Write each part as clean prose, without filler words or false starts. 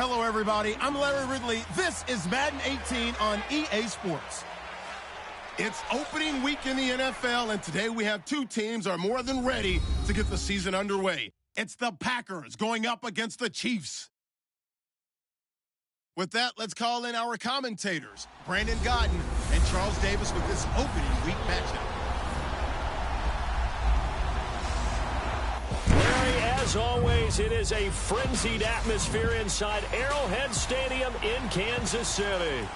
Hello, everybody. I'm Larry Ridley. This is Madden 18 on EA Sports. It's opening week in the NFL, and today we have two teams are more than ready to get the season underway. It's the Packers going up against the Chiefs. With that, let's call in our commentators, Brandon Godden and Charles Davis, with this opening week matchup. As always, it is a frenzied atmosphere inside Arrowhead Stadium in Kansas City.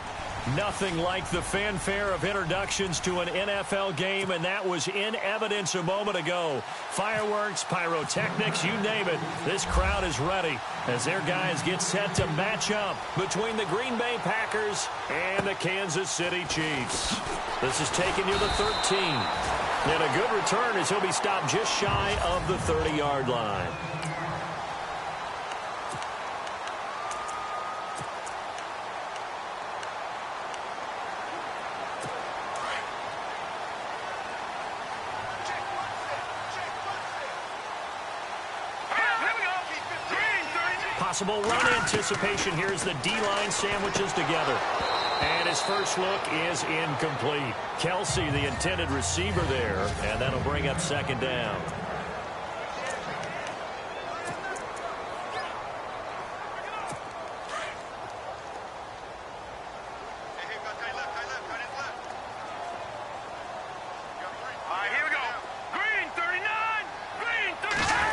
Nothing like the fanfare of introductions to an NFL game, and that was in evidence a moment ago. Fireworks, pyrotechnics, you name it. This crowd is ready as their guys get set to match up between the Green Bay Packers and the Kansas City Chiefs. This is taking you the 13. And a good return as he'll be stopped just shy of the 30-yard line. Possible run anticipation here as the D-line sandwiches together. And his first look is incomplete. Kelsey, the intended receiver there, and that'll bring up second down. Here we go. Green 39. Green 39.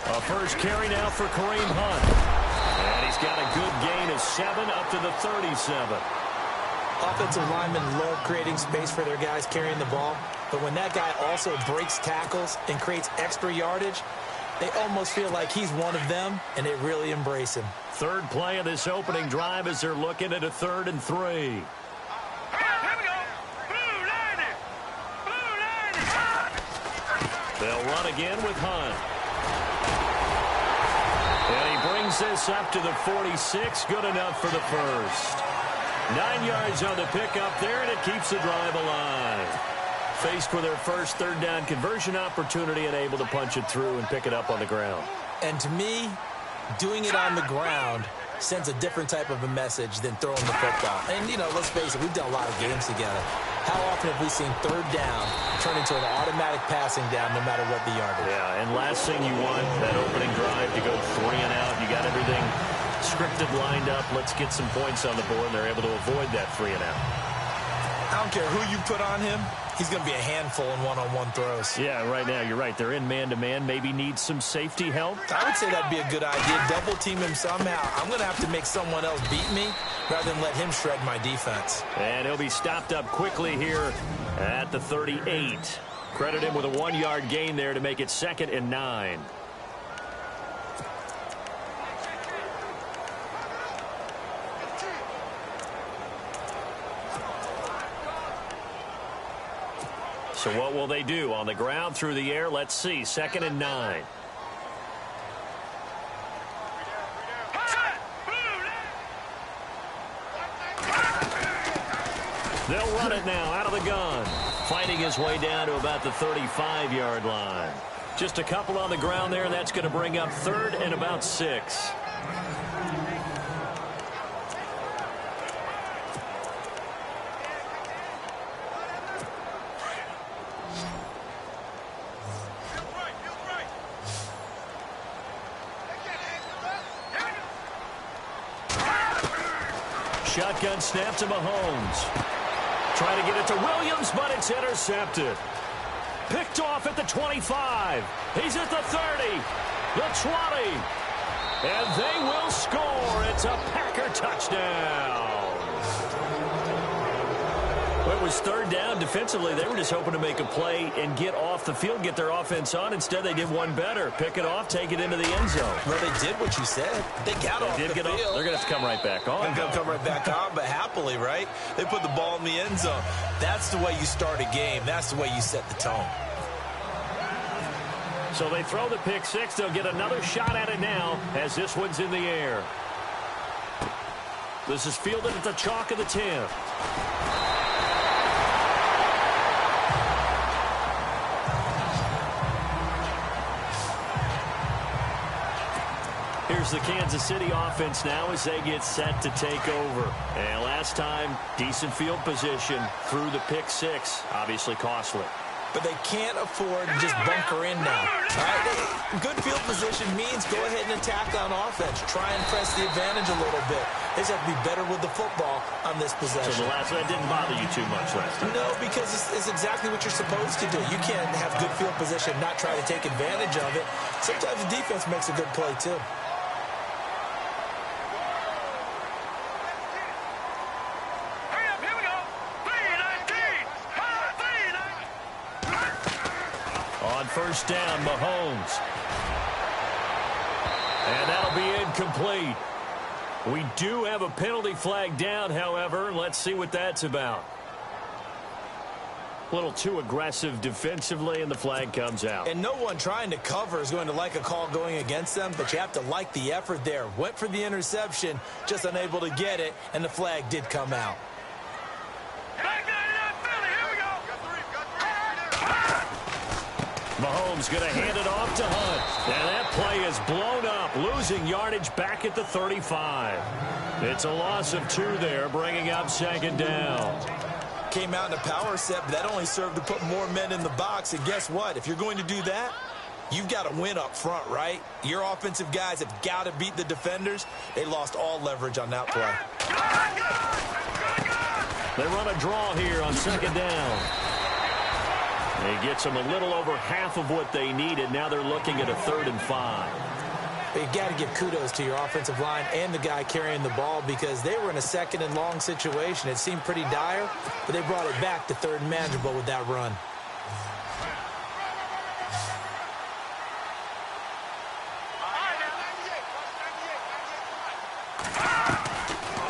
A first carry now for Kareem Hunt. And he's got a good gain of 7 up to the 37. Offensive linemen love creating space for their guys carrying the ball, but when that guy also breaks tackles and creates extra yardage, they almost feel like he's one of them, and they really embrace him. Third play of this opening drive as they're looking at a 3rd and 3. Here we go. Blue line. Blue line. They'll run again with Hunt. And he brings this up to the 46. Good enough for the first. 9 yards on the pickup there, and it keeps the drive alive. Faced with their first 3rd down conversion opportunity and able to punch it through and pick it up on the ground. And to me, doing it on the ground sends a different type of a message than throwing the football. And, you know, let's face it, we've done a lot of games together. How often have we seen 3rd down turn into an automatic passing down no matter what the yardage? Yeah, and last thing you want, that opening drive to go 3 and out. You got everything scripted, lined up. Let's get some points on the board, and they're able to avoid that 3 and out. I don't care who you put on him. He's going to be a handful in one-on-one throws. Yeah, right now, you're right. They're in man-to-man. Maybe needs some safety help. I would say that'd be a good idea. Double team him somehow. I'm going to have to make someone else beat me rather than let him shred my defense. And he'll be stopped up quickly here at the 38. Credit him with a 1-yard gain there to make it 2nd and 9. So what will they do? On the ground, through the air, let's see. 2nd and 9. They'll run it now out of the gun. Fighting his way down to about the 35-yard line. Just a couple on the ground there. That's going to bring up 3rd and about 6. Shotgun snap to Mahomes. Trying to get it to Williams, but it's intercepted. Picked off at the 25. He's at the 30, the 20. And they will score. It's a Packer touchdown. Well, it was 3rd down. Defensively, they were just hoping to make a play and get off the field, get their offense on. Instead, they did one better. Pick it off, take it into the end zone. Well, they did what you said. They got off the field. They're going to have to come right back on. They're going to come right back on, but happily, right? They put the ball in the end zone. That's the way you start a game. That's the way you set the tone. So they throw the pick 6. They'll get another shot at it now as this one's in the air. This is fielded at the chalk of the 10. Here's the Kansas City offense now as they get set to take over. And last time, decent field position through the pick six. Obviously costly. But they can't afford to just bunker in now. All right? Good field position means go ahead and attack on offense. Try and press the advantage a little bit. They just have to be better with the football on this possession. So that didn't bother you too much last time? No, because it's exactly what you're supposed to do. You can't have good field position and not try to take advantage of it. Sometimes the defense makes a good play, too. First down, Mahomes. And that'll be incomplete. We do have a penalty flag down, however. Let's see what that's about. A little too aggressive defensively, and the flag comes out. And no one trying to cover is going to like a call going against them, but you have to like the effort there. Went for the interception, just unable to get it, and the flag did come out. Mahomes going to hand it off to Hunt. And that play is blown up, losing yardage back at the 35. It's a loss of 2 there, bringing up second down. Came out in a power set, but that only served to put more men in the box. And guess what? If you're going to do that, you've got to win up front, right? Your offensive guys have got to beat the defenders. They lost all leverage on that play. They run a draw here on second down. He gets them a little over half of what they needed. Now they're looking at a 3rd and 5. You've got to give kudos to your offensive line and the guy carrying the ball because they were in a 2nd and long situation. It seemed pretty dire, but they brought it back to 3rd and manageable with that run.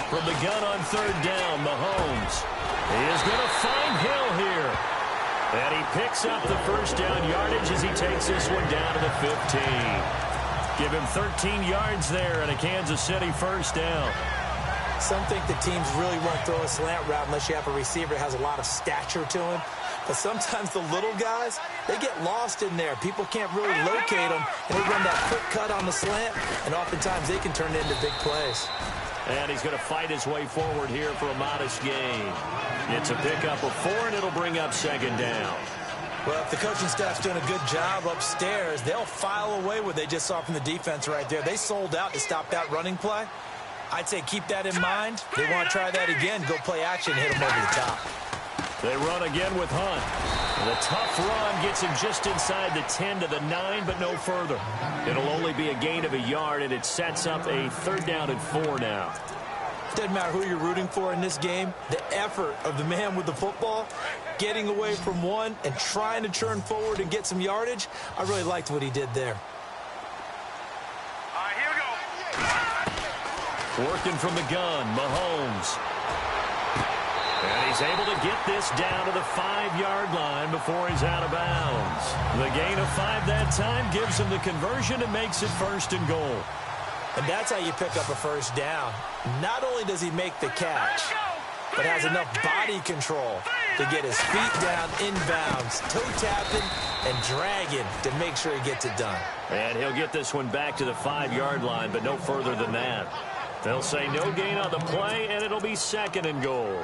From the gun on 3rd down, Mahomes. He is going to find Hill here. And he picks up the first down yardage as he takes this one down to the 15. Give him 13 yards there and a Kansas City first down. Some think the teams really won't throw a slant route unless you have a receiver that has a lot of stature to him. But sometimes the little guys, they get lost in there. People can't really locate them, and they run that quick cut on the slant, and oftentimes they can turn it into big plays. And he's going to fight his way forward here for a modest gain. It's a pickup of 4, and it'll bring up second down. Well, if the coaching staff's doing a good job upstairs, they'll file away what they just saw from the defense right there. They sold out to stop that running play. I'd say keep that in mind. They want to try that again. Go play action, hit them over the top. They run again with Hunt. The tough run gets him just inside the 10 to the 9, but no further. It'll only be a gain of a yard, and it sets up a 3rd down and 4 now. Doesn't matter who you're rooting for in this game. The effort of the man with the football, getting away from one and trying to turn forward and get some yardage, I really liked what he did there. All right, here we go. Working from the gun, Mahomes. And he's able to get this down to the 5-yard line before he's out of bounds. The gain of 5 that time gives him the conversion and makes it 1st and goal. And that's how you pick up a first down. Not only does he make the catch, but has enough body control to get his feet down inbounds, toe tapping and dragging to make sure he gets it done. And he'll get this one back to the 5-yard line, but no further than that. They'll say no gain on the play, and it'll be 2nd and goal.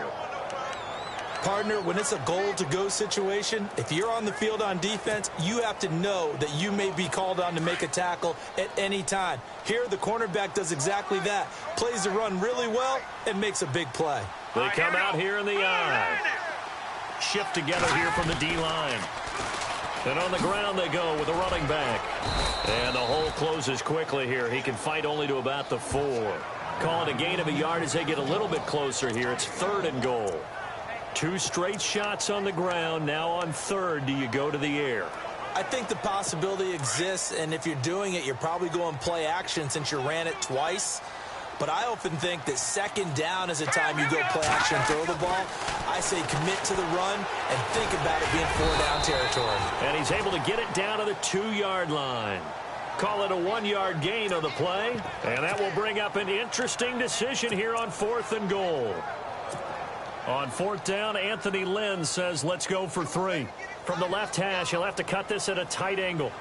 Partner, when it's a goal-to-go situation, if you're on the field on defense, you have to know that you may be called on to make a tackle at any time. Here, the cornerback does exactly that. Plays the run really well and makes a big play. They come out here in the eye. Shift together here from the D-line. And on the ground they go with a running back. And the hole closes quickly here. He can fight only to about the 4. Call it a gain of a yard as they get a little bit closer here. It's 3rd and goal. 2 straight shots on the ground. Now on 3rd, do you go to the air? I think the possibility exists, and if you're doing it, you're probably going play action since you ran it twice. But I often think that 2nd down is a time you go play action and throw the ball. I say commit to the run and think about it being 4-down territory. And he's able to get it down to the 2-yard line. Call it a 1-yard gain on the play. And that will bring up an interesting decision here on 4th and goal. On 4th down, Anthony Lynn says, let's go for 3. From the left hash, he'll have to cut this at a tight angle.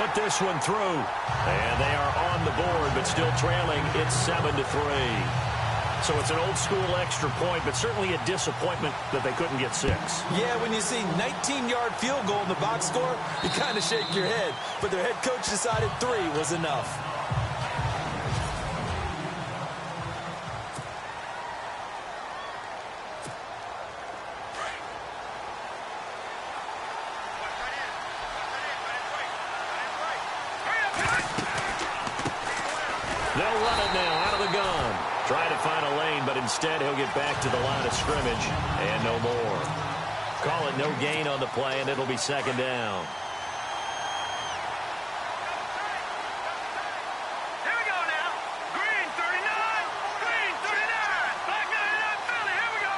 put this one through. And they are on the board, but still trailing. It's 7-3. So it's an old-school extra point, but certainly a disappointment that they couldn't get 6. Yeah, when you see 19-yard field goal in the box score, you kind of shake your head. But their head coach decided 3 was enough. They'll run it now out of the gun. Try to find a lane, but instead he'll get back to the line of scrimmage and no more. Call it no gain on the play, and it'll be 2nd down. Here we go now. Green 39. Green 39. Black 99 Philly. Here we go.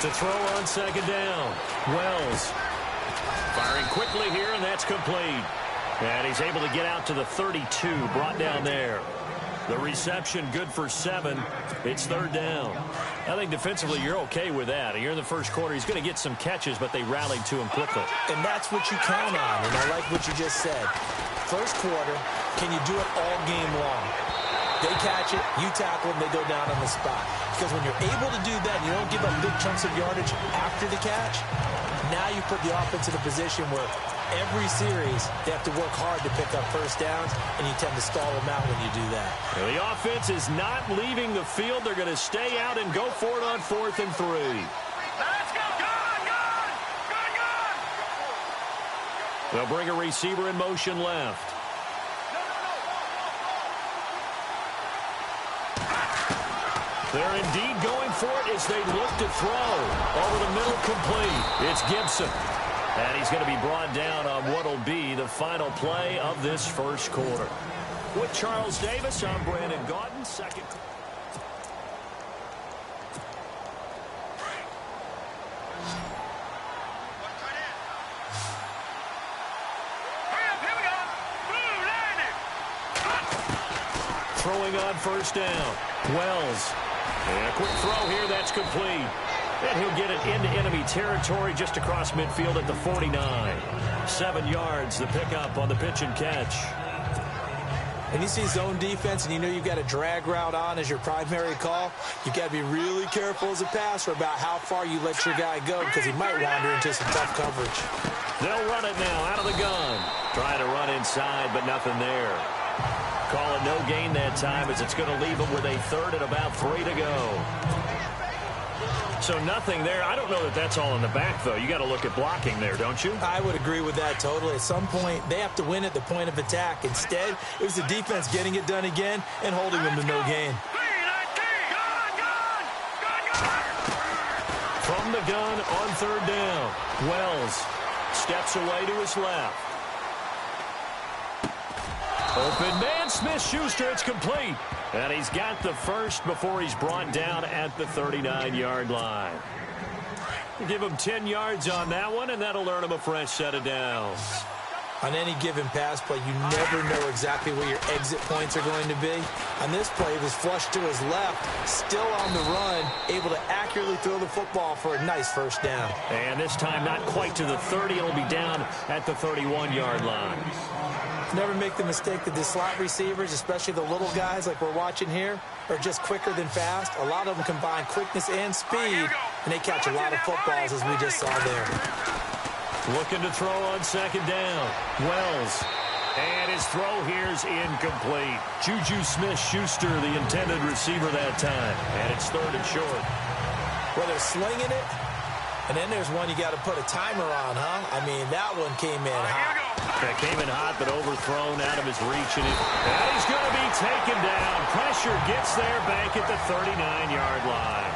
To throw on 2nd down. Wells firing quickly here, and that's complete. And he's able to get out to the 32, brought down there. The reception good for 7. It's 3rd down. I think defensively you're okay with that. Here in the first quarter, he's going to get some catches, but they rallied to him quickly. And that's what you count on, and I like what you just said. First quarter, can you do it all game long? They catch it, you tackle them, they go down on the spot. Because when you're able to do that, you don't give up big chunks of yardage after the catch. Now you put the offense in a position where every series they have to work hard to pick up first downs, and you tend to stall them out when you do that. Well, the offense is not leaving the field. They're going to stay out and go for it on 4th and 3. Let's go. Gun. They'll bring a receiver in motion left. They're indeed going for it as they look to throw. Over the middle, complete. It's Gibson. And he's going to be brought down on what will be the final play of this first quarter. With Charles Davis, I'm Brandon Gaudin. Second. Throwing on 1st down. Wells. And a quick throw here, that's complete. And he'll get it into enemy territory just across midfield at the 49. 7 yards, the pickup on the pitch and catch. And you see zone defense and you know you've got a drag route on as your primary call, you've got to be really careful as a passer about how far you let your guy go because he might wander into some tough coverage. They'll run it now out of the gun. Trying to run inside, but nothing there. Call it no gain that time as it's going to leave them with a 3rd and about 3 to go. So nothing there. I don't know that that's all in the back, though. You got to look at blocking there, don't you? I would agree with that totally. At some point, they have to win at the point of attack. Instead, it was the defense getting it done again and holding them to no gain. From the gun on 3rd down. Wells steps away to his left. Open man, Smith-Schuster, it's complete. And he's got the first before he's brought down at the 39-yard line. Give him 10 yards on that one, and that'll earn him a fresh set of downs. On any given pass play, you never know exactly where your exit points are going to be. On this play, it was flushed to his left, still on the run, able to accurately throw the football for a nice 1st down. And this time not quite to the 30. It'll be down at the 31-yard line. Never make the mistake that the slot receivers, especially the little guys like we're watching here, are just quicker than fast. A lot of them combine quickness and speed, and they catch a lot of footballs as we just saw there. Looking to throw on 2nd down. Wells. And his throw here is incomplete. Juju Smith-Schuster, the intended receiver that time. And it's 3rd and short. Well, they're slinging it. And then there's one you got to put a timer on, huh? I mean, that one came in hot. That came in hot, but overthrown out of his reach. And he's going to be taken down. Pressure gets there back at the 39-yard line.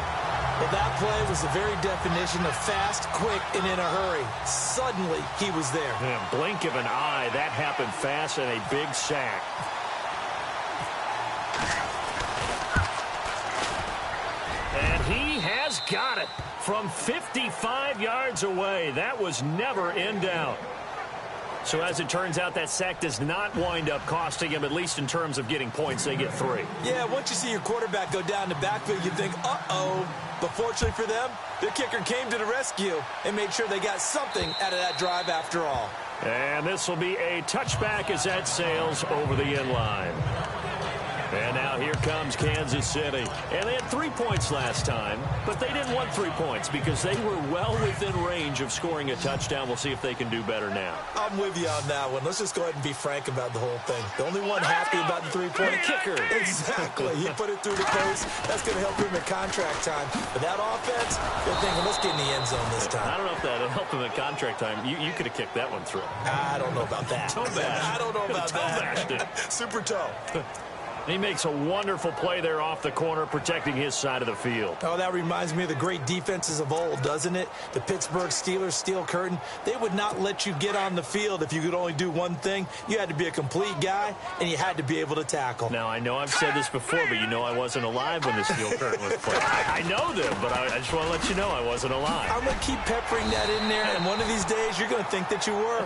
Well, that play was the very definition of fast, quick, and in a hurry. Suddenly, he was there. Yeah, blink of an eye. That happened fast and a big sack. And he has got it from 55 yards away. That was never in doubt. So as it turns out, that sack does not wind up costing him, at least in terms of getting points. They get 3. Yeah, once you see your quarterback go down the backfield, you think, uh-oh. But fortunately for them, their kicker came to the rescue and made sure they got something out of that drive after all. And this will be a touchback as that sails over the end line. And now here comes Kansas City. And they had 3 points last time, but they didn't want 3 points because they were well within range of scoring a touchdown. We'll see if they can do better now. I'm with you on that one. Let's just go ahead and be frank about the whole thing. The only one happy about the three-point kicker. Exactly. He put it through the post. That's going to help him in contract time. But that offense, they're thinking, let's get in the end zone this time. I don't know if that helped him in contract time. You could have kicked that one through. I don't know about that. Toe bash. I don't know about that. Super toe. He makes a wonderful play there off the corner, protecting his side of the field. Oh, that reminds me of the great defenses of old, doesn't it? The Pittsburgh Steelers steel curtain. They would not let you get on the field if you could only do one thing. You had to be a complete guy, and you had to be able to tackle. Now, I know I've said this before, but you know I wasn't alive when the steel curtain was played. I know them, but I just want to let you know I wasn't alive. I'm going to keep peppering that in there, and one of these days you're going to think that you were.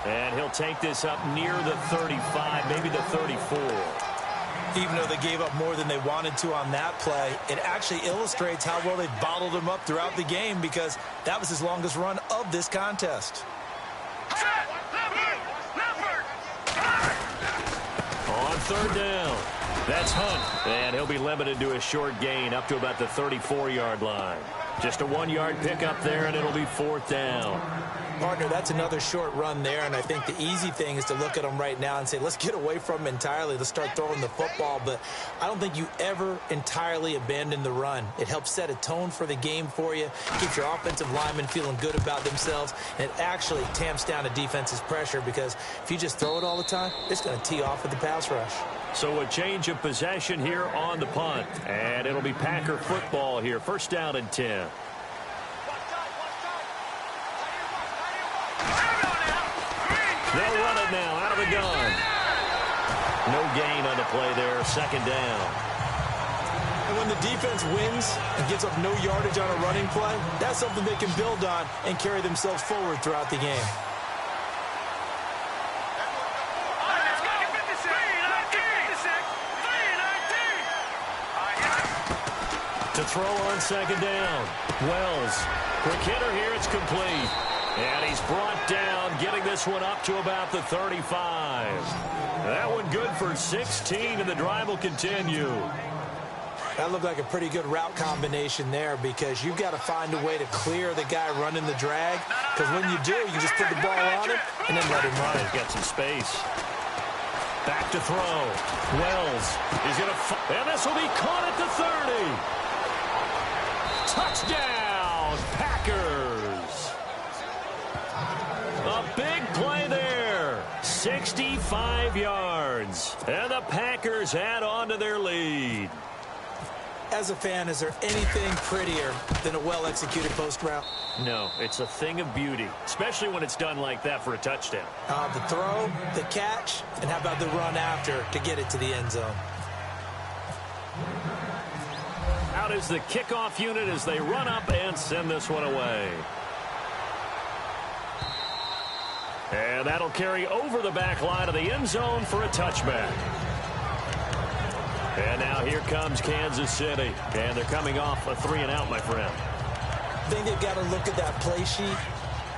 And he'll take this up near the 35, maybe the 34. Even though they gave up more than they wanted to on that play, it actually illustrates how well they bottled him up throughout the game because that was his longest run of this contest. On third down, that's Hunt, and he'll be limited to a short gain up to about the 34-yard line. Just a 1-yard pickup there, and it'll be fourth down. Partner, that's another short run there, and I think the easy thing is to look at him right now and say, let's get away from him entirely. Let's start throwing the football, but I don't think you ever entirely abandon the run. It helps set a tone for the game for you, keeps your offensive linemen feeling good about themselves, and it actually tamps down a defense's pressure because if you just throw it all the time, it's going to tee off with the pass rush. So a change of possession here on the punt, and it'll be Packer football here. First down and 10. They'll run it now out of the gun. No gain on the play there, second down. And when the defense wins and gives up no yardage on a running play, that's something they can build on and carry themselves forward throughout the game. To throw on second down. Wells. Quick hitter here, it's complete. And he's brought down, getting this one up to about the 35. That one good for 16, and the drive will continue. That looked like a pretty good route combination there because you've got to find a way to clear the guy running the drag. Because when you do, you just put the ball on him and then let him run. He's got some space. Back to throw. Wells is going to... And this will be caught at the 30. Touchdown, Packers. A big play there. 65 yards. And the Packers add on to their lead. As a fan, is there anything prettier than a well-executed post route? No, it's a thing of beauty, especially when it's done like that for a touchdown. The throw, the catch, and how about the run after to get it to the end zone? Out is the kickoff unit as they run up and send this one away. And that'll carry over the back line of the end zone for a touchback. And now here comes Kansas City. And they're coming off a 3-and-out, my friend. I think they've got to look at that play sheet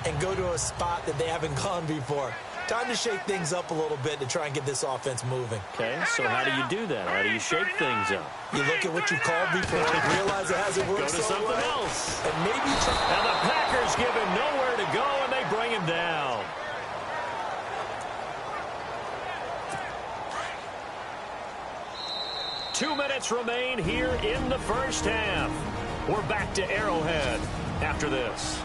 and go to a spot that they haven't gone before. Time to shake things up a little bit to try and get this offense moving. Okay, so how do you do that? How do you shake things up? You look at what you called before and realize it hasn't worked so something well. else. And maybe try. And the Packers give him nowhere to go, and they bring him down. Two minutes remain here in the first half. We're back to Arrowhead after this.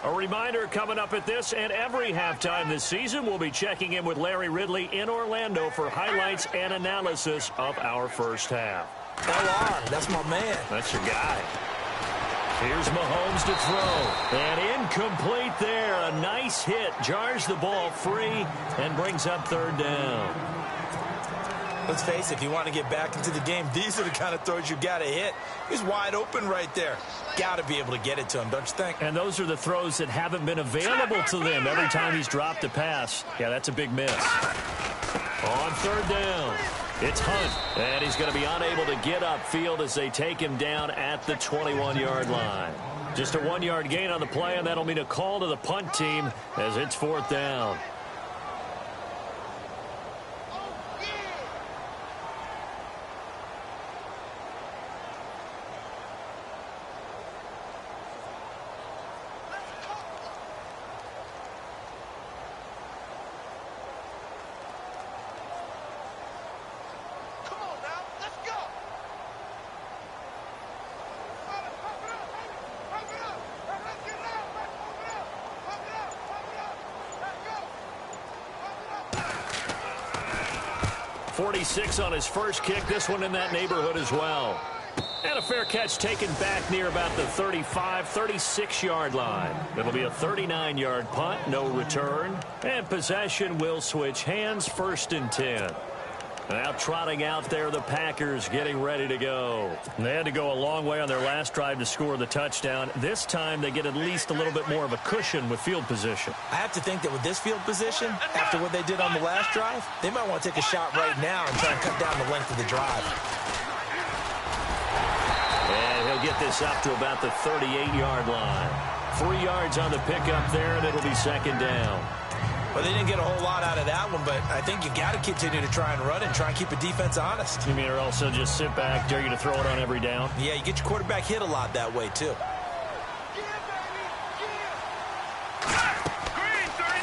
A reminder coming up at this and every halftime this season, we'll be checking in with Larry Ridley in Orlando for highlights and analysis of our first half. LR, that's my man. That's your guy. Here's Mahomes to throw. And incomplete there. A nice hit. Jars the ball free and brings up third down. Let's face it, if you want to get back into the game, these are the kind of throws you got to hit. He's wide open right there. Got to be able to get it to him, don't you think? And those are the throws that haven't been available to them every time he's dropped a pass. Yeah, that's a big miss. On third down, It's Hunt, and he's going to be unable to get upfield as they take him down at the 21-yard line. Just a 1-yard gain on the play, and that'll mean a call to the punt team as it's 4th down. .46 on his first kick. This one in that neighborhood as well. And a fair catch taken back near about the 35, 36-yard line. It'll be a 39-yard punt, no return. And possession will switch hands, 1st and 10. Now trotting out there, the Packers getting ready to go. They had to go a long way on their last drive to score the touchdown. This time they get at least a little bit more of a cushion with field position. I have to think that with this field position, after what they did on the last drive, they might want to take a shot right now and try and cut down the length of the drive. And he'll get this up to about the 38-yard line. 3 yards on the pickup there, and it'll be 2nd down. Well, they didn't get a whole lot out of that one, but I think you got to continue to try and run and try and keep a defense honest. You mean or also just sit back, dare you to throw it on every down? Yeah, you get your quarterback hit a lot that way, too.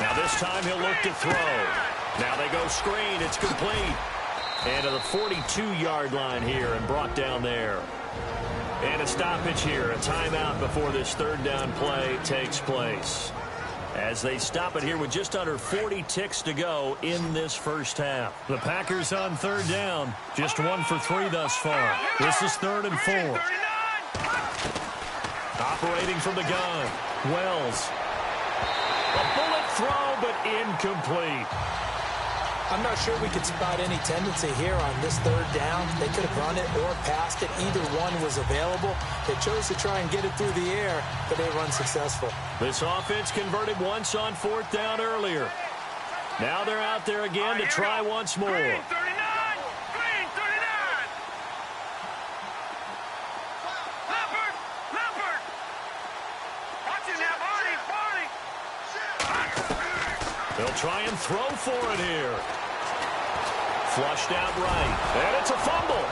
Now this time he'll look to throw. Now they go screen. It's complete. And to the 42-yard line here and brought down there. And a stoppage here, a timeout before this 3rd down play takes place. As they stop it here with just under 40 ticks to go in this first half. The Packers on 3rd down. Just 1 for 3 thus far. This is 3rd and 4. Operating from the gun. Wells. A bullet throw, but incomplete. I'm not sure we could spot any tendency here on this 3rd down. They could have run it or passed it. Either one was available. They chose to try and get it through the air, but they were unsuccessful. This offense converted once on 4th down earlier. Now they're out there again to try once more. Green 39! Green 39! Leopard! Watch it now, Barney! They'll try and throw for it here. Flushed out right. And it's a fumble.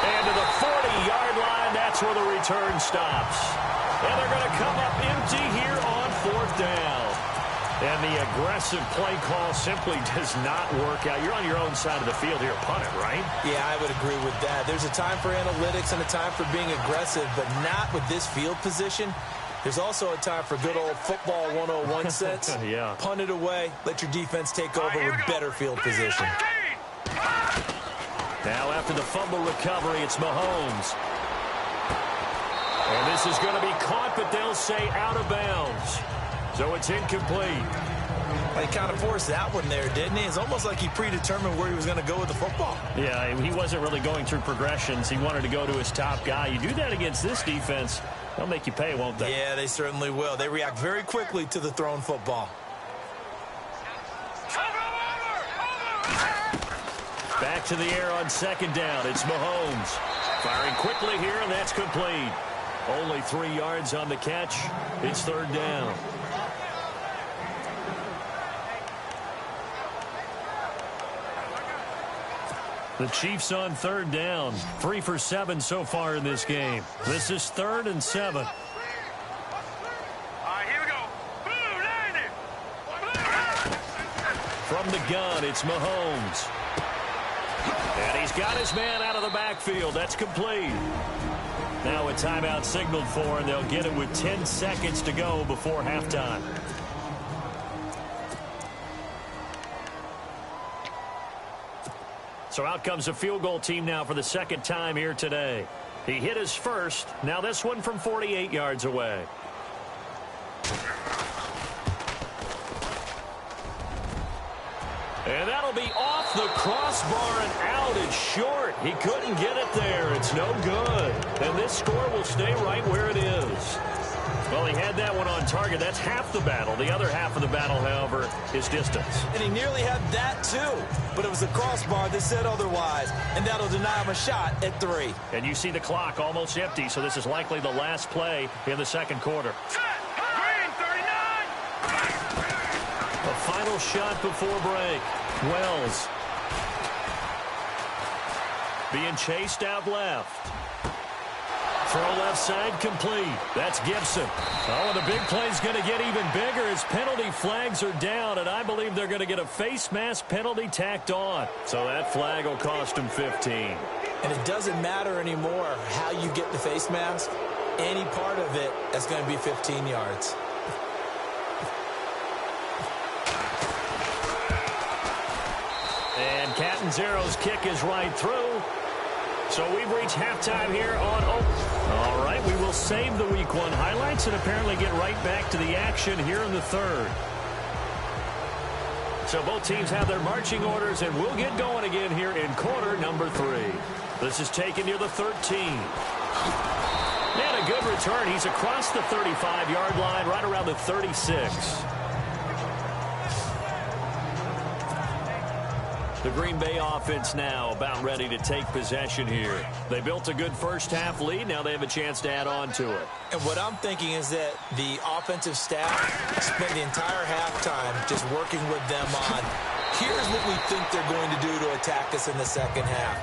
And to the 40-yard line, that's where the return stops. And they're going to come up empty here on 4th down. And the aggressive play call simply does not work out. You're on your own side of the field here. Punt it, right? Yeah, I would agree with that. There's a time for analytics and a time for being aggressive, but not with this field position. There's also a time for good old football 101 sense. Yeah. Punt it away. Let your defense take over with better field position. Now after the fumble recovery, it's Mahomes. And this is going to be caught, but they'll say out of bounds. So it's incomplete. He kind of forced that one there, didn't he? It's almost like he predetermined where he was going to go with the football. Yeah, he wasn't really going through progressions. He wanted to go to his top guy. You do that against this defense, they'll make you pay, won't they? Yeah, they certainly will. They react very quickly to the thrown football. Back to the air on 2nd down. It's Mahomes. Firing quickly here, and that's complete. Only 3 yards on the catch. It's 3rd down. The Chiefs on 3rd down. 3 for 7 so far in this game. This is 3rd and 7. All right, here we go. Blue, landed. From the gun, it's Mahomes. And he's got his man out of the backfield. That's complete. Now a timeout signaled for, and they'll get it with 10 seconds to go before halftime. So out comes a field goal team now for the 2nd time here today. He hit his first. Now this one from 48 yards away. And that'll be off the crossbar and out. It's short. He couldn't get it there. It's no good. And this score will stay right where it is. Well, he had that one on target. That's half the battle. The other half of the battle, however, is distance. And he nearly had that, too. But it was the crossbar that said otherwise. And that'll deny him a shot at 3. And you see the clock almost empty, so this is likely the last play in the second quarter. Green 39. A final shot before break. Wells being chased out left. Throw left side complete. That's Gibson. Oh, and the big play's going to get even bigger as penalty flags are down, and I believe they're going to get a face mask penalty tacked on. So that flag will cost him 15. And it doesn't matter anymore how you get the face mask. Any part of it is going to be 15 yards. And Catanzaro's kick is right through. So we've reached halftime here on All right, we will save the Week 1 highlights and apparently get right back to the action here in the third. So both teams have their marching orders, and we'll get going again here in quarter number 3. This is taken near the 13. And a good return. He's across the 35-yard line, right around the 36. The Green Bay offense now about ready to take possession here. They built a good first-half lead. Now they have a chance to add on to it. And what I'm thinking is that the offensive staff spent the entire halftime just working with them on, here's what we think they're going to do to attack us in the second half.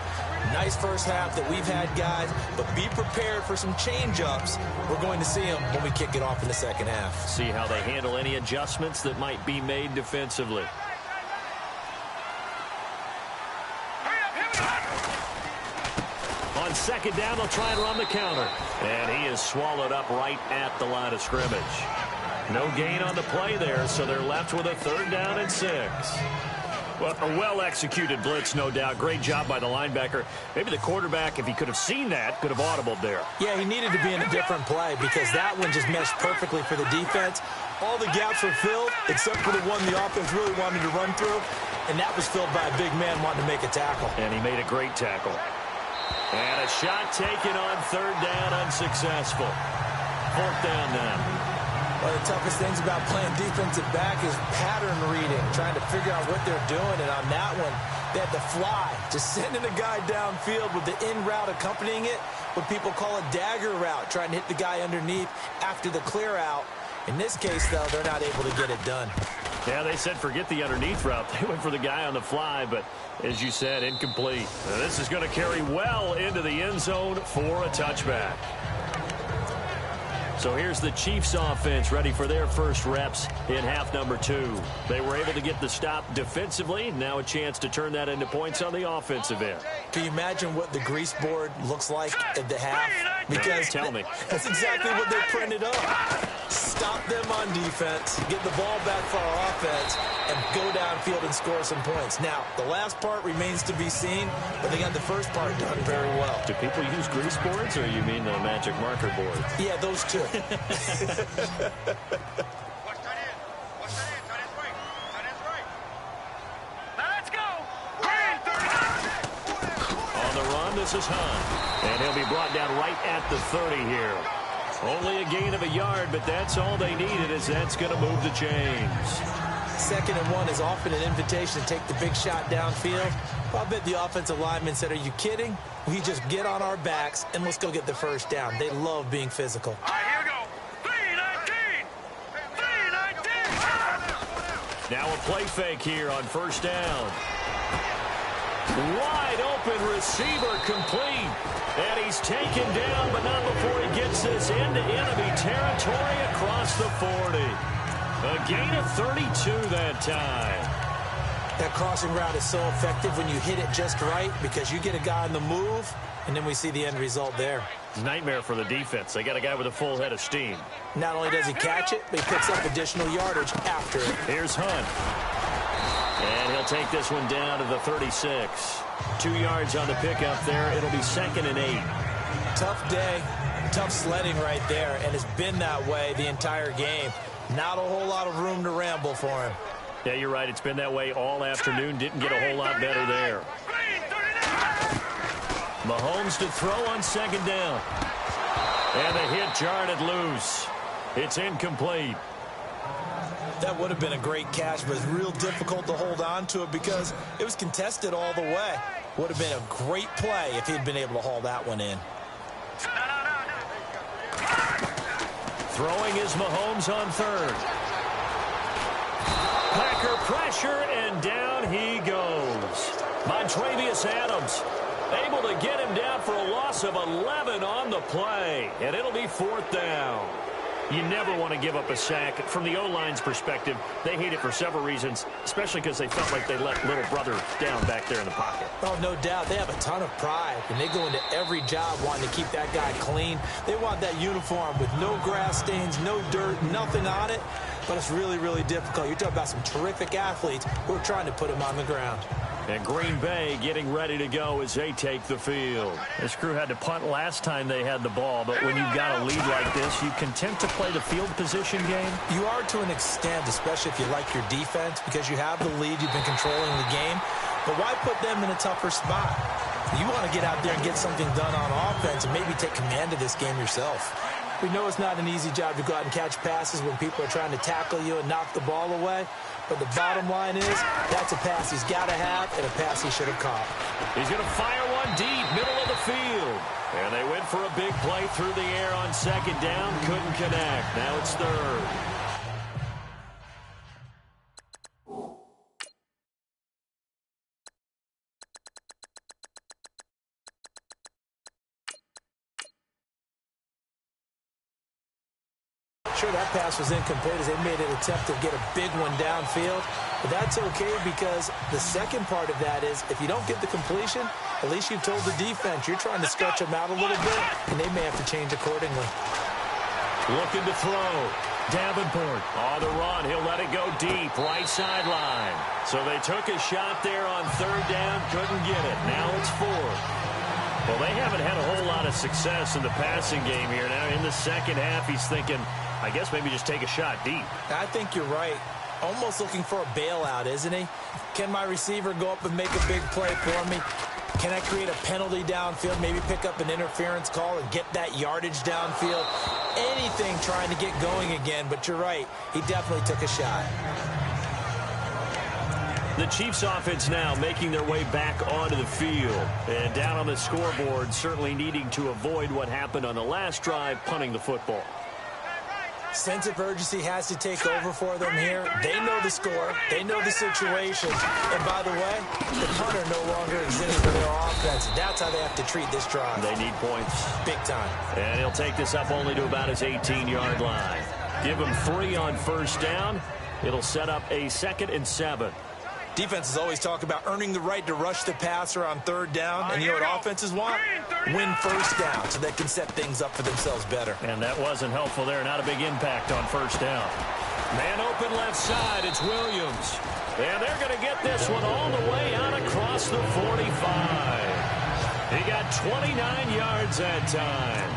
Nice first half that we've had, guys, but be prepared for some change-ups. We're going to see them when we kick it off in the second half. See how they handle any adjustments that might be made defensively. On second down, they'll try and run the counter. And he is swallowed up right at the line of scrimmage. No gain on the play there, so they're left with a 3rd down and 6. Well, a well-executed blitz, no doubt. Great job by the linebacker. Maybe the quarterback, if he could have seen that, could have audibled there. Yeah, he needed to be in a different play because that one just meshed perfectly for the defense. All the gaps were filled except for the one the offense really wanted to run through, and that was filled by a big man wanting to make a tackle. And he made a great tackle. And a shot taken on 3rd down, unsuccessful. 4th down now. One of the toughest things about playing defensive back is pattern reading, trying to figure out what they're doing. And on that one, they had to fly, just sending a guy downfield with the in route accompanying it, what people call a dagger route, trying to hit the guy underneath after the clear out. In this case, though, they're not able to get it done. Yeah, they said forget the underneath route. They went for the guy on the fly, but as you said, incomplete. Now, this is going to carry well into the end zone for a touchback. So here's the Chiefs offense ready for their first reps in half number 2. They were able to get the stop defensively. Now a chance to turn that into points on the offensive end. Can you imagine what the grease board looks like at the half? Because tell me. That's exactly what they printed up. Stop them on defense, get the ball back for our offense, and go downfield and score some points. Now, the last part remains to be seen, but they got the first part done very well. Do people use grease boards, or you mean the magic marker board? Yeah, those two. Watch that in. Watch that in. Tight end's right. Tight end's right. Let's go. Green 39. On the run, this is Hunt. And he'll be brought down right at the 30 here. Only a gain of a yard, but that's all they needed, as that's going to move the chains. 2nd and 1 is often an invitation to take the big shot downfield. Well, I bet the offensive lineman said, are you kidding? We just get on our backs and let's go get the first down. They love being physical. All right, here we go. 319. 319. Now a play fake here on first down. Wide open receiver complete. And he's taken down, but not before he gets this into enemy territory across the 40. A gain of 32 that time. That crossing route is so effective when you hit it just right because you get a guy on the move, and then we see the end result there. Nightmare for the defense. They got a guy with a full head of steam. Not only does he catch it, but he picks up additional yardage after it. Here's Hunt. And he'll take this one down to the 36. 2 yards on the pickup there. It'll be 2nd and 8. Tough day, tough sledding right there, and it's been that way the entire game. Not a whole lot of room to ramble for him. Yeah, you're right. It's been that way all afternoon. Didn't get a whole lot better there. Mahomes to throw on 2nd down. And the hit jarred it loose. It's incomplete. That would have been a great catch, but it's real difficult to hold on to it because it was contested all the way. Would have been a great play if he'd been able to haul that one in. Throwing is Mahomes on third. Packer pressure, and down he goes. Montrevious Adams able to get him down for a loss of 11 on the play, and it'll be 4th down. You never want to give up a sack. From the O-line's perspective, they hate it for several reasons, especially because they felt like they let little brother down back there in the pocket. Oh, no doubt. They have a ton of pride, and they go into every job wanting to keep that guy clean. They want that uniform with no grass stains, no dirt, nothing on it, but it's really, really difficult. You're talking about some terrific athletes who are trying to put him on the ground. And Green Bay getting ready to go as they take the field. This crew had to punt last time they had the ball, but when you've got a lead like this, you content to play the field position game? You are to an extent, especially if you like your defense, because you have the lead, you've been controlling the game. But why put them in a tougher spot? You want to get out there and get something done on offense and maybe take command of this game yourself. We know it's not an easy job to go out and catch passes when people are trying to tackle you and knock the ball away. But the bottom line is, that's a pass he's got to have and a pass he should have caught. He's going to fire one deep, middle of the field. And they went for a big play through the air on 2nd down. Couldn't connect. Now it's 3rd. Sure, that pass was incomplete as they made an attempt to get a big one downfield. But that's okay because the second part of that is if you don't get the completion, at least you've told the defense you're trying to stretch them out a little bit, and they may have to change accordingly. Looking to throw. Davenport on the run. He'll let it go deep, right sideline. So they took a shot there on 3rd down, couldn't get it. Now it's 4th. Well, they haven't had a whole lot of success in the passing game here. Now in the second half, he's thinking, I guess maybe just take a shot deep. I think you're right. Almost looking for a bailout, isn't he? Can my receiver go up and make a big play for me? Can I create a penalty downfield, maybe pick up an interference call and get that yardage downfield? Anything trying to get going again, but you're right. He definitely took a shot. The Chiefs offense now making their way back onto the field. And down on the scoreboard, certainly needing to avoid what happened on the last drive, punting the football. Sense of urgency has to take over for them here. They know the score. They know the situation. And by the way, the punter no longer exists for their offense. That's how they have to treat this drive. They need points. Big time. And he'll take this up only to about his 18-yard line. Give him 3 on 1st down. It'll set up a 2nd and 7. Defenses always talk about earning the right to rush the passer on 3rd down. And you know what offenses want? Win 1st down so they can set things up for themselves better. And that wasn't helpful there. Not a big impact on 1st down. Man open left side. It's Williams. And they're going to get this one all the way out across the 45. He got 29 yards that time.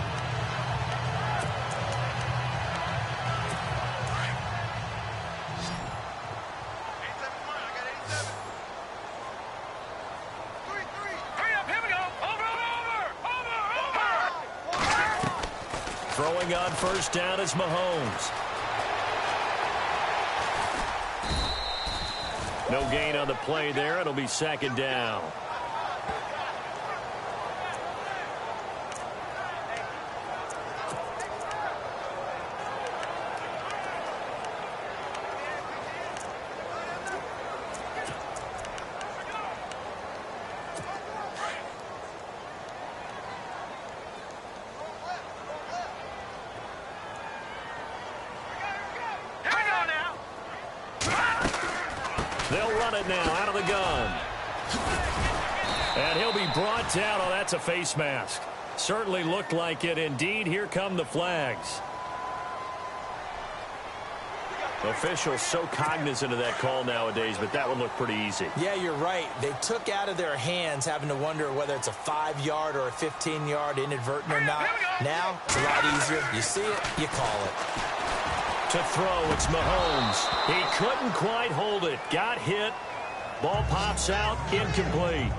Throwing on 1st down is Mahomes. No gain on the play there. It'll be 2nd down. They'll run it now out of the gun. And he'll be brought down. Oh, that's a face mask. Certainly looked like it. Indeed, here come the flags. Officials so cognizant of that call nowadays, but that one looked pretty easy. Yeah, you're right. They took out of their hands having to wonder whether it's a 5-yard or a 15-yard inadvertent or not. Now, it's a lot easier. You see it, you call it. To throw, it's Mahomes. He couldn't quite hold it. Got hit. Ball pops out, incomplete.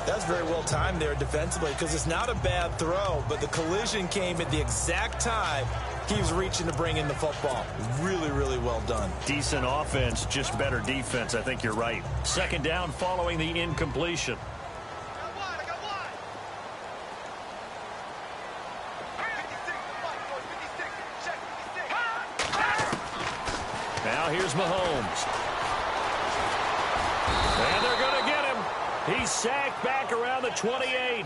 That's very well timed there defensively because it's not a bad throw, but the collision came at the exact time He was reaching to bring in the football. Really, really well done. Decent offense, just better defense. I think you're right. Second down following the incompletion. Now here's Mahomes. And they're going to get him. He's sacked back around the 28.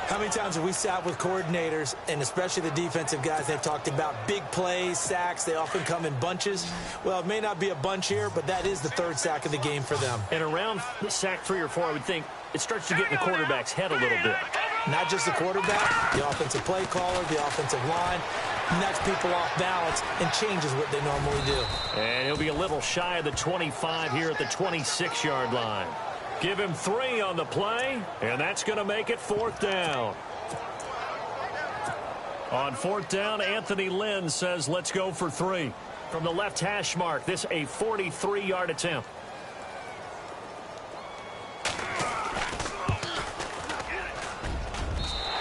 How many times have we sat with coordinators, and especially the defensive guys, they've talked about big plays, sacks. They often come in bunches. Well, it may not be a bunch here, but that is the third sack of the game for them. And around sack 3 or 4, I would think it starts to get in the quarterback's head a little bit. Not just the quarterback, the offensive play caller, the offensive line, knocks people off balance and changes what they normally do. And he'll be a little shy of the 25 here at the 26-yard line. Give him 3 on the play, and that's going to make it fourth down. On fourth down, Anthony Lynn says, let's go for 3. From the left hash mark, this a 43-yard attempt.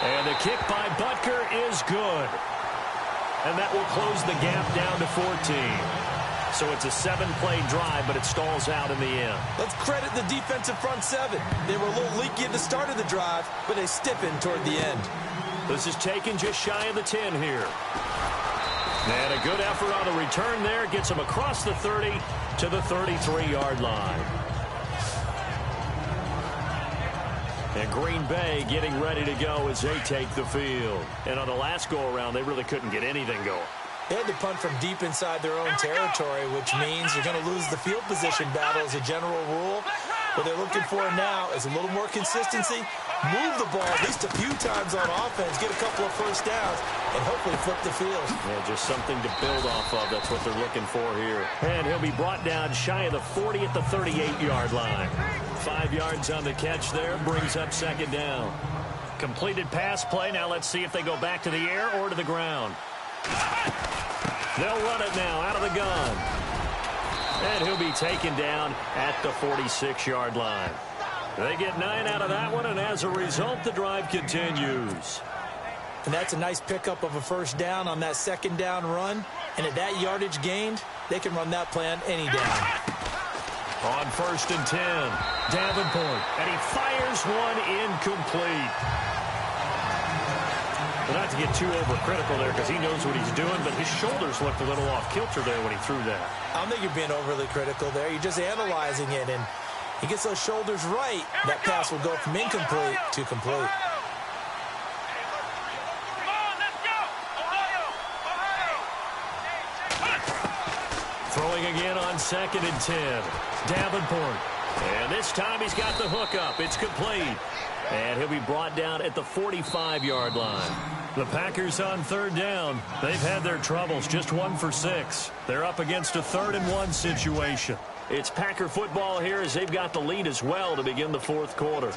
And the kick by Butker is good. And that will close the gap down to 14. So it's a 7-play drive, but it stalls out in the end. Let's credit the defensive front 7. They were a little leaky at the start of the drive, but they stiffened toward the end. This is taken just shy of the 10 here. And a good effort on the return there. Gets him across the 30 to the 33-yard line. And Green Bay getting ready to go as they take the field. And on the last go-around, they really couldn't get anything going. They had to punt from deep inside their own territory, which means you're going to lose the field position battle as a general rule. What they're looking for now is a little more consistency, move the ball at least a few times on offense, get a couple of first downs, and hopefully flip the field. Yeah, just something to build off of. That's what they're looking for here. And he'll be brought down shy of the 40 at the 38-yard line. 5 yards on the catch there, brings up second down. Completed pass play. Now let's see if they go back to the air or to the ground. They'll run it now out of the gun. And he'll be taken down at the 46-yard line. They get 9 out of that one, and as a result, the drive continues. And that's a nice pickup of a first down on that second down run. And at that yardage gained, they can run that play on any down. On first and 10, Davenport, and he fires one incomplete. Well, not to get too overcritical there because he knows what he's doing, but his shoulders looked a little off kilter there when he threw that. I don't think you're being overly critical there. You're just analyzing it, and he gets those shoulders right. That pass will go from incomplete to complete. Throwing again on second and 10. Davenport. And this time he's got the hook up. It's complete. And he'll be brought down at the 45-yard line. The Packers on third down. They've had their troubles, just 1 for 6. They're up against a 3rd and 1 situation. It's Packer football here as they've got the lead as well to begin the fourth quarter.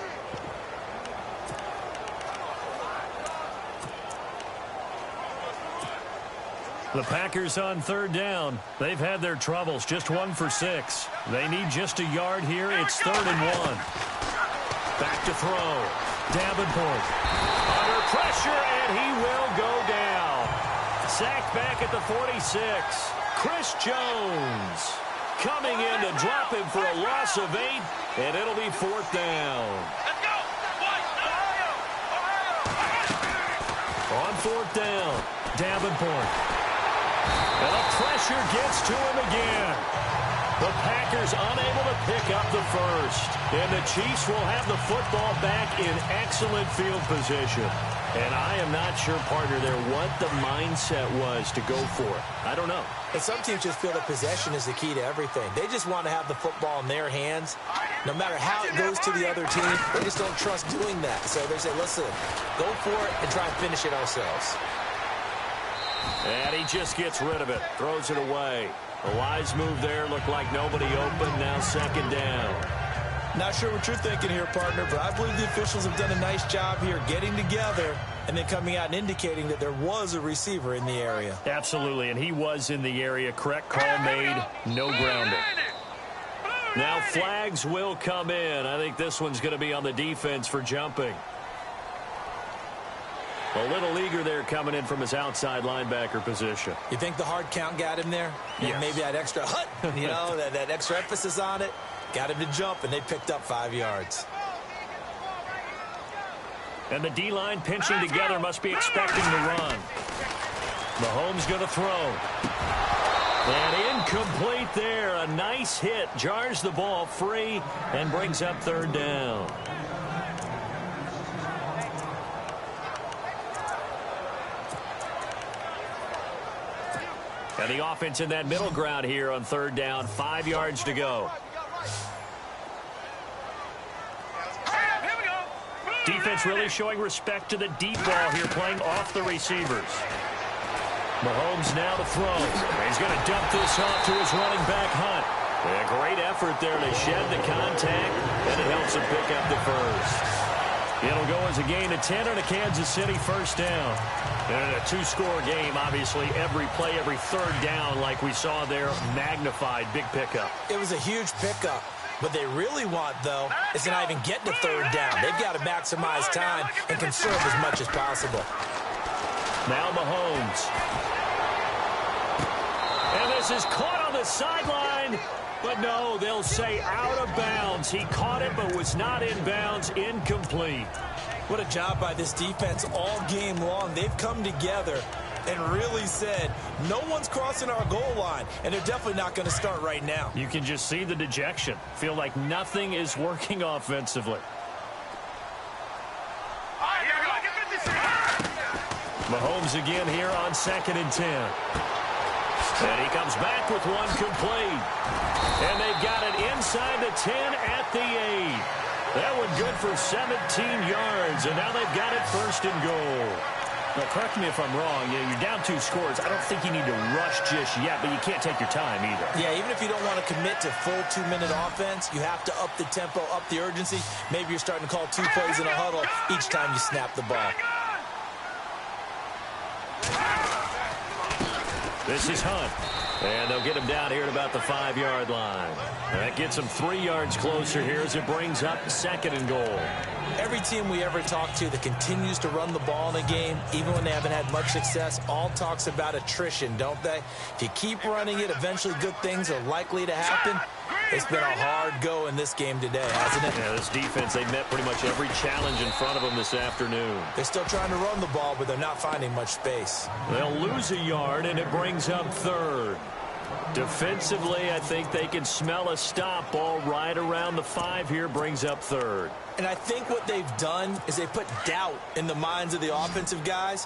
The Packers on third down. They've had their troubles, just 1 for 6. They need just a yard here. It's 3rd and 1. Back to throw. Davenport under pressure, and he will go down. Sacked back at the 46. Chris Jones coming in to drop him for a loss of 8, and it'll be 4th down. Let's go! On 4th down, Davenport. And the pressure gets to him again. The Packers unable to pick up the first. And the Chiefs will have the football back in excellent field position. And I am not sure, partner, there what the mindset was to go for it. I don't know. And some teams just feel that possession is the key to everything. They just want to have the football in their hands. No matter how it goes to the other team, they just don't trust doing that. So they say, listen, go for it and try and finish it ourselves. And he just gets rid of it, throws it away. A wise move there, looked like nobody open, now second down. Not sure what you're thinking here, partner, but I believe the officials have done a nice job here getting together and then coming out and indicating that there was a receiver in the area. Absolutely, and he was in the area. Correct call made, no grounding. Now flags will come in. I think this one's going to be on the defense for jumping. A little eager there coming in from his outside linebacker position. You think the hard count got him there? Yes. Maybe that extra hut, that extra emphasis on it, got him to jump, and they picked up 5 yards. And the D-line pinching together must be expecting to run. Mahomes going to throw. And incomplete there. A nice hit. Jars the ball free and brings up 3rd down. And the offense in that middle ground here on 3rd down. 5 yards to go. Defense really showing respect to the deep ball here, playing off the receivers. Mahomes now to throw. He's going to dump this off to his running back, Hunt. A great effort there to shed the contact, and it helps him pick up the first. It'll go as a gain of 10 on a Kansas City 1st down. And a 2-score game, obviously, every play, every 3rd down, like we saw there, magnified, big pickup. It was a huge pickup. What they really want, though, is to not even get to 3rd down. They've got to maximize time and conserve as much as possible. Now Mahomes. And this is caught on the sideline. But no, they'll say out of bounds. He caught it but was not in bounds. Incomplete. What a job by this defense all game long. They've come together and really said, no one's crossing our goal line, and they're definitely not going to start right now. You can just see the dejection. Feel like nothing is working offensively. Mahomes again here on 2nd and 10. And he comes back with one complete. And they've got it inside the 10 at the 8. That one good for 17 yards. And now they've got it 1st and goal. Now, correct me if I'm wrong. You're down 2 scores. I don't think you need to rush just yet, but you can't take your time either. Yeah, even if you don't want to commit to full 2-minute offense, you have to up the tempo, up the urgency. Maybe you're starting to call 2 plays in a huddle each time you snap the ball. This is Hunt. And they'll get him down here at about the 5-yard line. And that gets him 3 yards closer here as it brings up 2nd and goal. Every team we ever talk to that continues to run the ball in a game, even when they haven't had much success, all talks about attrition, don't they? If you keep running it, eventually good things are likely to happen. It's been a hard go in this game today, hasn't it? Yeah, this defense, they met pretty much every challenge in front of them this afternoon. They're still trying to run the ball, but they're not finding much space. They'll lose a yard, and it brings up 3rd. Defensively, I think they can smell a stop ball right around the 5 here, brings up 3rd. And I think what they've done is they put doubt in the minds of the offensive guys.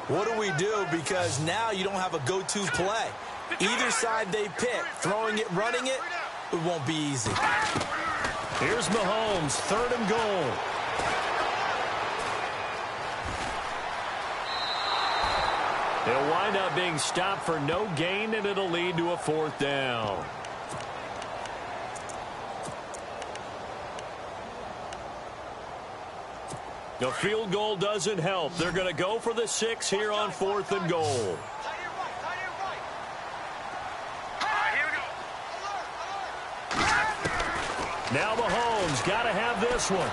What do we do? Because now you don't have a go-to play. Either side they pick, throwing it, running it, it won't be easy. Here's Mahomes, 3rd and goal. He'll wind up being stopped for no gain, and it'll lead to a 4th down. The field goal doesn't help. They're going to go for the 6 here on 4th and goal. Now Mahomes got to have this one.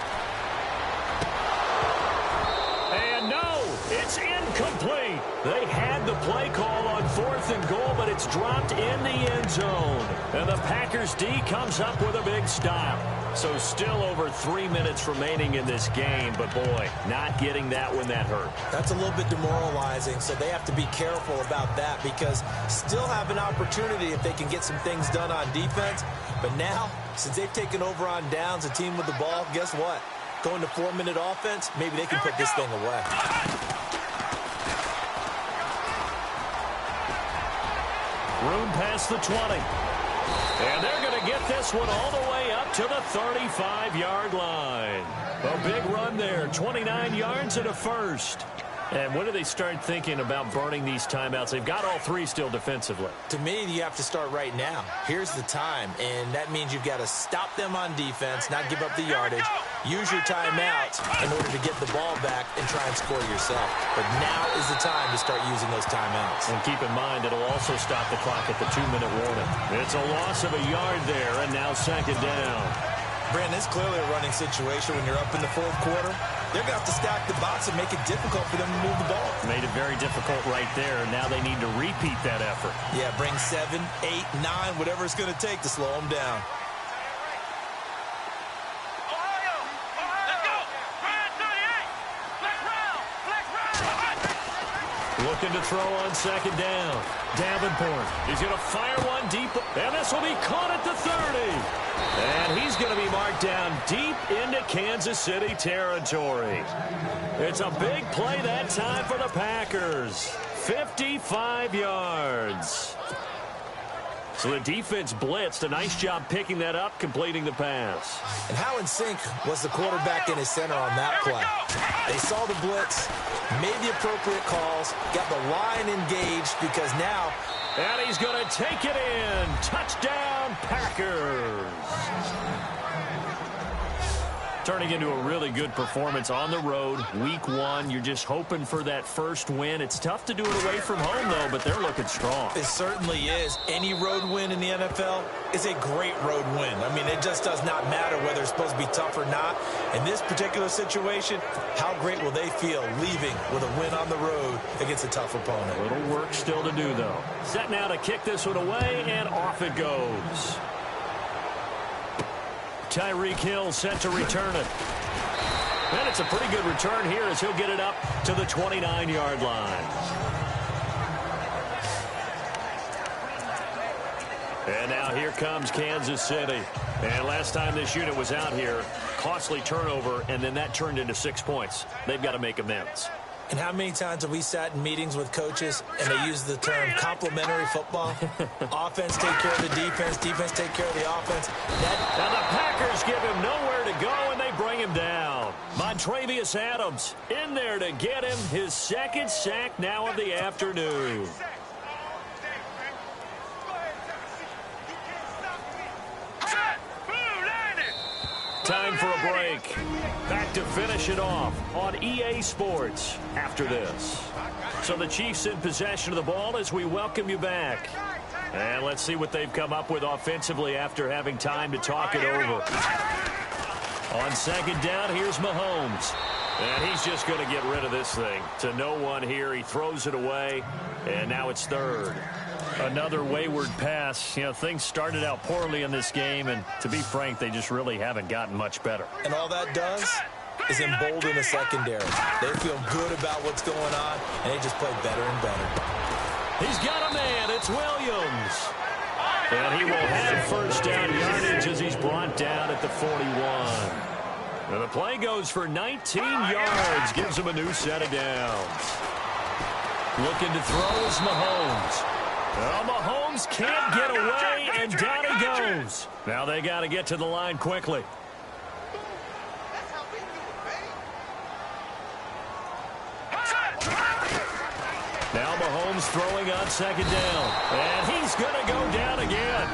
And no, it's incomplete. They had the play call on 4th and goal, but it's dropped in the end zone. And the Packers D comes up with a big stop. So still over 3 minutes remaining in this game, but boy, not getting that when that hurt. That's a little bit demoralizing, so they have to be careful about that because still have an opportunity if they can get some things done on defense. But now, since they've taken over on downs, a team with the ball, guess what? Going to 4-minute offense, maybe they can put this thing away. Room past the 20. And they're going to get this one all the way up to the 35-yard line. A big run there, 29 yards and a first. And when do they start thinking about burning these timeouts? They've got all 3 still defensively. To me, you have to start right now. Here's the time, and that means you've got to stop them on defense, not give up the yardage, use your timeouts in order to get the ball back and try and score yourself. But now is the time to start using those timeouts. And keep in mind, it'll also stop the clock at the 2-minute warning. It's a loss of a yard there, and now 2nd down. Brandon, it's clearly a running situation when you're up in the 4th quarter. they're going to have to stack the box and make it difficult for them to move the ball. Made it very difficult right there. Now they need to repeat that effort. Yeah, bring 7, 8, 9, whatever it's going to take to slow them down. Looking to throw on second down. Davenport, he's going to fire one deep, and this will be caught at the 30. And he's going to be marked down deep into Kansas City territory. It's a big play that time for the Packers. 55 yards. So the defense blitzed. A nice job picking that up, completing the pass. And how in sync was the quarterback in his center on that play? They saw the blitz, made the appropriate calls, got the line engaged because now... And he's going to take it in. Touchdown, Packers. Turning into a really good performance on the road. Week 1, you're just hoping for that first win. It's tough to do it away from home, though, but they're looking strong. It certainly is. Any road win in the NFL is a great road win. I mean, it just does not matter whether it's supposed to be tough or not. In this particular situation, how great will they feel leaving with a win on the road against a tough opponent? A little work still to do, though. Set now to kick this one away, and off it goes. Tyreek Hill set to return it. And it's a pretty good return here as he'll get it up to the 29-yard line. And now here comes Kansas City. And last time this unit was out here, costly turnover, and then that turned into 6 points. They've got to make amends. And how many times have we sat in meetings with coaches and they use the term complementary football? Offense take care of the defense, defense take care of the offense. Now the Packers give him nowhere to go, and they bring him down. Montravius Adams in there to get him his second sack now of the afternoon. Time for a break. Back to finish it off on EA Sports after this. So the Chiefs in possession of the ball as we welcome you back. And let's see what they've come up with offensively after having time to talk it over. On second down, here's Mahomes. And he's just going to get rid of this thing. To no one here. He throws it away, and now it's third. Another wayward pass. You know, things started out poorly in this game, and to be frank, they just really haven't gotten much better. And all that does is embolden the secondary. They feel good about what's going on, and they just play better and better. He's got a man. It's Williams. And he will have first down yardage as he's brought down at the 41. And the play goes for 19 yards. Gives him a new set of downs. Looking to throw is Mahomes. Well, Mahomes can't get away, and down he goes. Now they got to get to the line quickly. Now Mahomes throwing on second down. And he's going to go down again.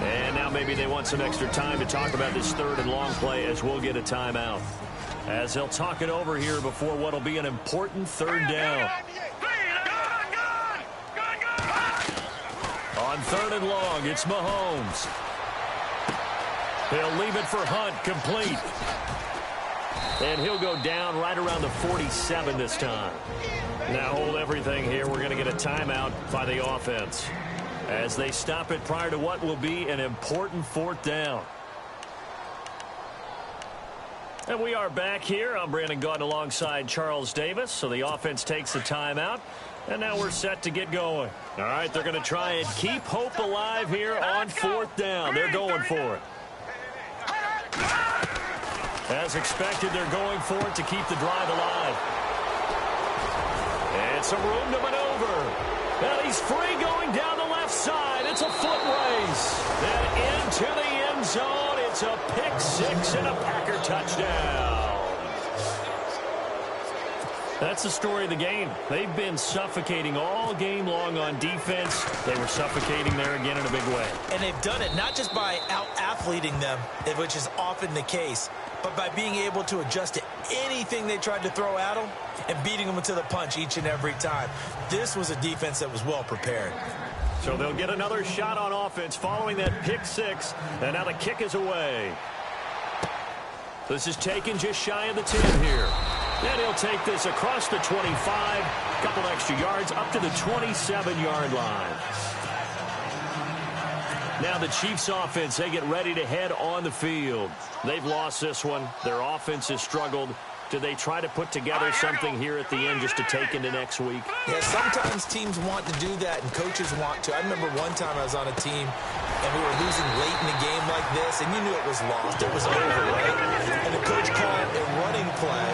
And now maybe they want some extra time to talk about this third and long play as we'll get a timeout. As they'll talk it over here before what will be an important third down. On third and long, it's Mahomes. He'll leave it for Hunt, complete. And he'll go down right around the 47 this time. Now hold everything here. We're going to get a timeout by the offense as they stop it prior to what will be an important fourth down. And we are back here. I'm Brandon Gaunt alongside Charles Davis. So the offense takes the timeout. And now we're set to get going. All right, they're going to try and keep hope alive here on fourth down. They're going for it. As expected, they're going for it to keep the drive alive. And some room to maneuver. And he's free going down the left side. It's a foot race. Then into the end zone. It's a pick six and a Packer touchdown. That's the story of the game. They've been suffocating all game long on defense. They were suffocating there again in a big way. And they've done it not just by out-athleting them, which is often the case, but by being able to adjust to anything they tried to throw at them and beating them to the punch each and every time. This was a defense that was well prepared. So they'll get another shot on offense following that pick six. And now the kick is away. This is taken just shy of the 10 here. And he'll take this across the 25, a couple extra yards, up to the 27-yard line. Now the Chiefs offense, they get ready to head on the field. They've lost this one. Their offense has struggled. Do they try to put together something here at the end just to take into next week? Yeah, sometimes teams want to do that and coaches want to. I remember one time I was on a team and we were losing late in a game like this, and you knew it was lost. It was over, right? And the coach called a running play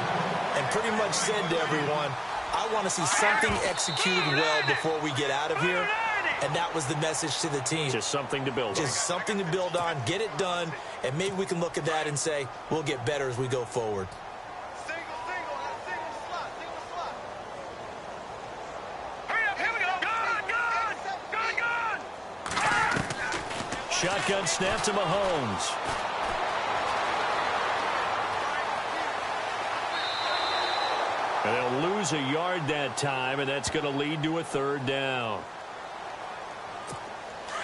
and pretty much said to everyone, I want to see something executed well before we get out of here. And that was the message to the team. Just something to build on. Just something to build on, get it done, and maybe we can look at that and say, we'll get better as we go forward. Shotgun snap to Mahomes. And they'll lose a yard that time, and that's going to lead to a third down.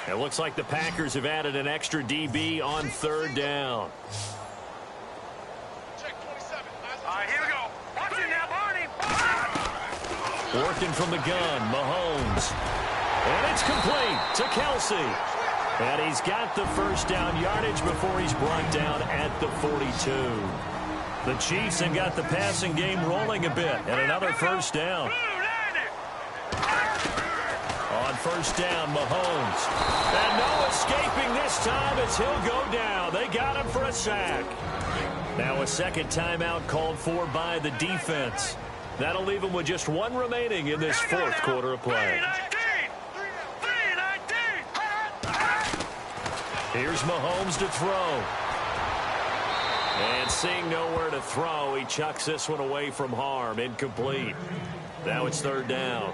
It looks like the Packers have added an extra DB on third down. Check 27. All right, here we go. Watch it now, Barney. Working from the gun, Mahomes. And it's complete to Kelsey. And he's got the first down yardage before he's brought down at the 42. The Chiefs have got the passing game rolling a bit, and another first down. On first down, Mahomes. And no escaping this time as he'll go down. They got him for a sack. Now a second timeout called for by the defense. That'll leave him with just one remaining in this fourth quarter of play. Here's Mahomes to throw. And seeing nowhere to throw, he chucks this one away from harm. Incomplete. Now it's third down.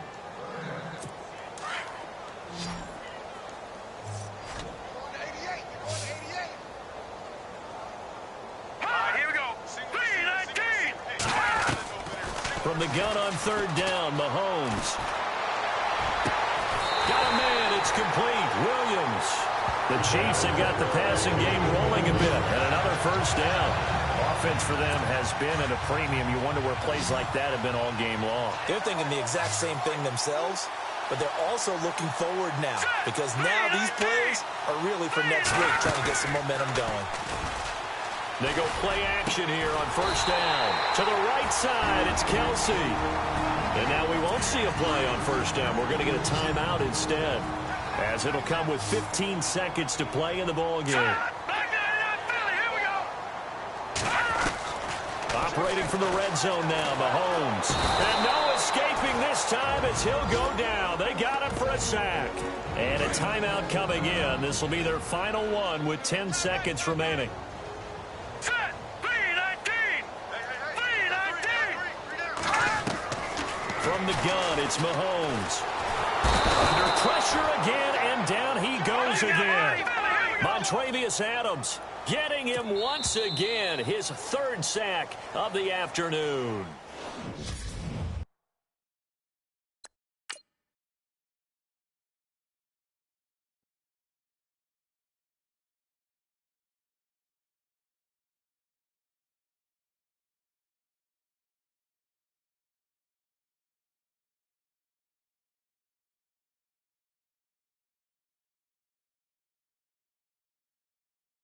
From the gun on third down, Mahomes. Got a man, it's complete. Williams. The Chiefs have got the passing game rolling a bit, and another first down. Offense for them has been at a premium. You wonder where plays like that have been all game long. They're thinking the exact same thing themselves, but they're also looking forward now, because now these plays are really for next week, trying to get some momentum going. They go play action here on first down. To the right side, it's Kelsey. And now we won't see a play on first down. We're going to get a timeout instead, as it'll come with 15 seconds to play in the ballgame. Operating from the red zone now, Mahomes. And no escaping this time as he'll go down. They got him for a sack. And a timeout coming in. This will be their final one with 10 seconds remaining. From the gun, it's Mahomes. Under pressure again, and down he goes again. Montravius Adams getting him once again, his third sack of the afternoon.